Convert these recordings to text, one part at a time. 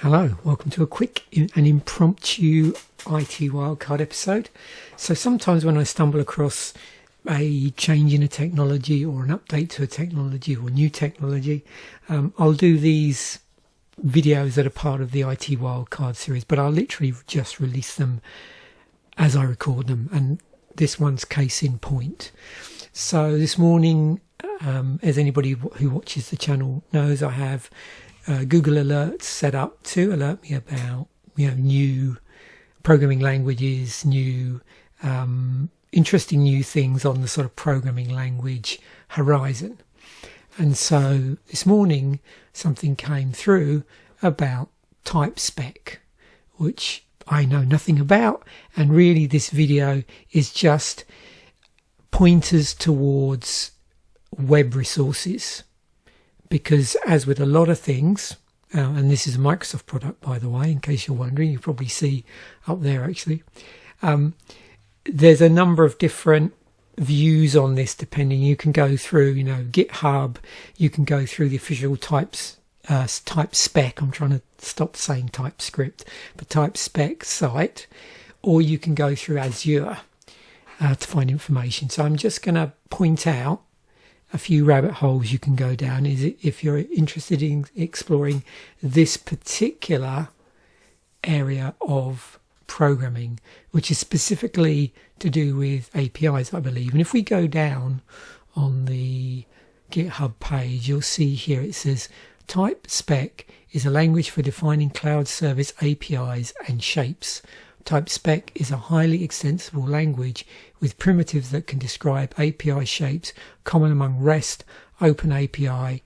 Hello, welcome to a quick and impromptu IT Wildcard episode. So sometimes when I stumble across a change in a technology or an update to a technology or new technology, I'll do these videos that are part of the IT Wildcard series, but I'll literally just release them as I record them, and this one's case in point. So this morning, as anybody who watches the channel knows, I have Google Alerts set up to alert me about new programming languages, new interesting new things on the sort of programming language horizon. And so this morning something came through about TypeSpec, which I know nothing about, and really this video is just pointers towards web resources. Because as with a lot of things, and this is a Microsoft product, by the way, in case you're wondering, you probably see up there actually, there's a number of different views on this depending. You can go through, GitHub, you can go through the official TypeSpec, I'm trying to stop saying TypeScript, but TypeSpec site, or you can go through Azure to find information. So I'm just going to point out a few rabbit holes you can go down if you're interested in exploring this particular area of programming, which is specifically to do with APIs, I believe. And if we go down on the GitHub page, you'll see here it says TypeSpec is a language for defining cloud service APIs and shapes. TypeSpec is a highly extensible language with primitives that can describe API shapes common among REST, OpenAPI,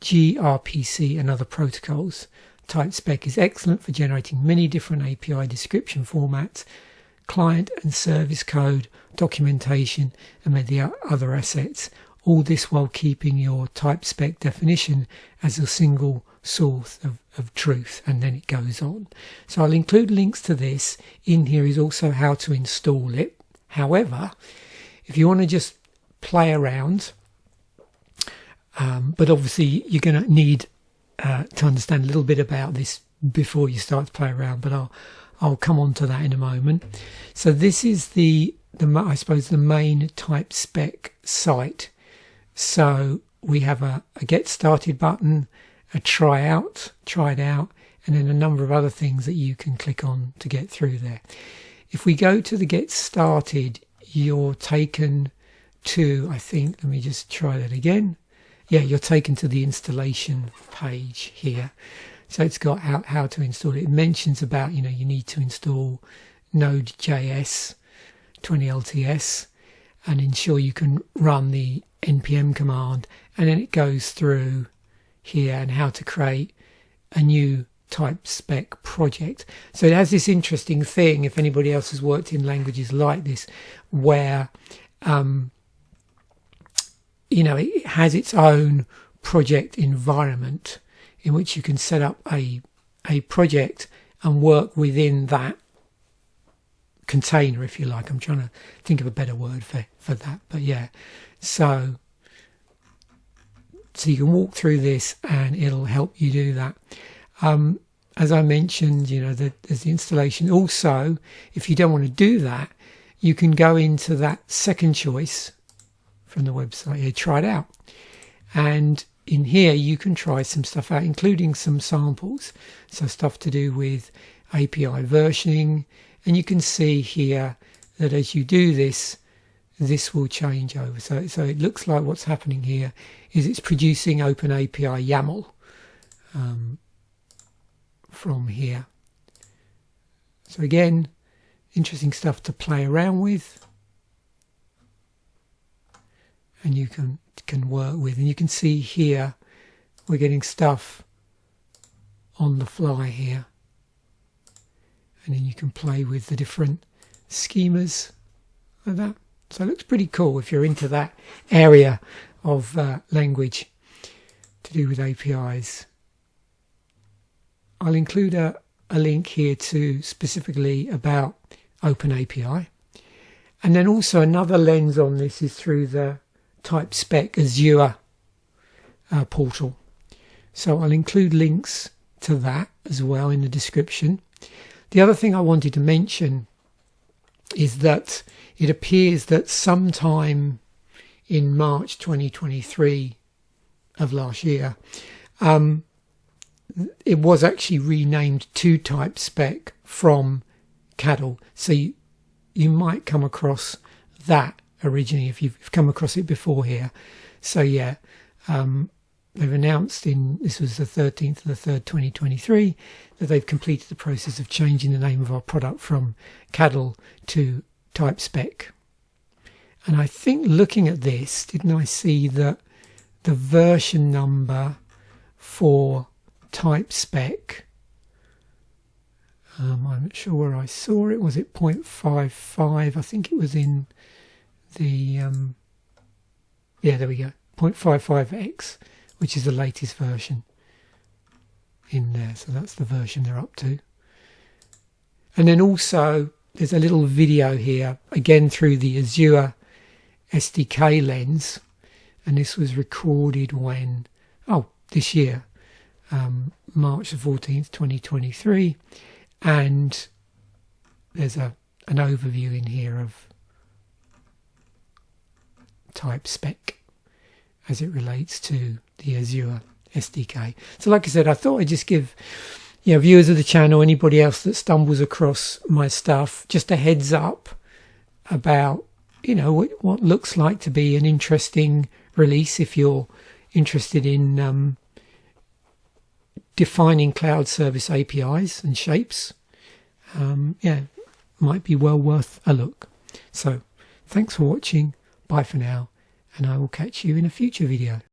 gRPC and other protocols. TypeSpec is excellent for generating many different API description formats, client and service code, documentation and many other assets. All this while keeping your TypeSpec definition as a single source of truth, and then it goes on. So I'll include links to this. In here is also how to install it. However, if you want to just play around, but obviously you're going to need to understand a little bit about this before you start to play around, but I'll come on to that in a moment. So this is the I suppose the main TypeSpec site. So we have a get started button, a try it out, and then a number of other things that you can click on to get through there. If we go to the get started, you're taken to, I think, let me just try that again. Yeah, you're taken to the installation page here. So it's got how to install it. It mentions about, you need to install Node.js 20LTS and ensure you can run the npm command, and then it goes through here and how to create a new TypeSpec project. So it has this interesting thing, if anybody else has worked in languages like this, where it has its own project environment in which you can set up a project and work within that container, if you like. I'm trying to think of a better word for that, but yeah. So you can walk through this and it'll help you do that. As I mentioned, there's the installation. Also, if you don't want to do that, you can go into that second choice from the website here, try it out. And in here, you can try some stuff out, including some samples. So stuff to do with API versioning. And you can see here that as you do this will change over. So it looks like what's happening here is it's producing OpenAPI YAML from here. So again, interesting stuff to play around with, and you can work with. And you can see here we're getting stuff on the fly here, and then you can play with the different schemas like that. So it looks pretty cool if you're into that area of language to do with APIs. I'll include a link here to specifically about OpenAPI. And then also another lens on this is through the TypeSpec Azure portal. So I'll include links to that as well in the description. The other thing I wanted to mention is that it appears that sometime in March 2023 of last year, it was actually renamed to TypeSpec from Cadl. So you might come across that originally if you've come across it before here. So yeah, they've announced this was the 13th of the 3rd 2023 that they've completed the process of changing the name of our product from Cadl to TypeSpec. And I think looking at this, didn't I see that the version number for TypeSpec, I'm not sure where I saw it, was it 0.55? I think it was in the yeah, there we go, 0.55x, which is the latest version in there. So that's the version they're up to. And then also there's a little video here, again through the Azure SDK lens, and this was recorded when, this year, March the 14th 2023, and there's an overview in here of TypeSpec as it relates to the Azure SDK. So like I said, I thought I'd just give viewers of the channel, anybody else that stumbles across my stuff, just a heads up about what looks like to be an interesting release if you're interested in defining cloud service APIs and shapes. Might be well worth a look. So thanks for watching. Bye for now, and I will catch you in a future video.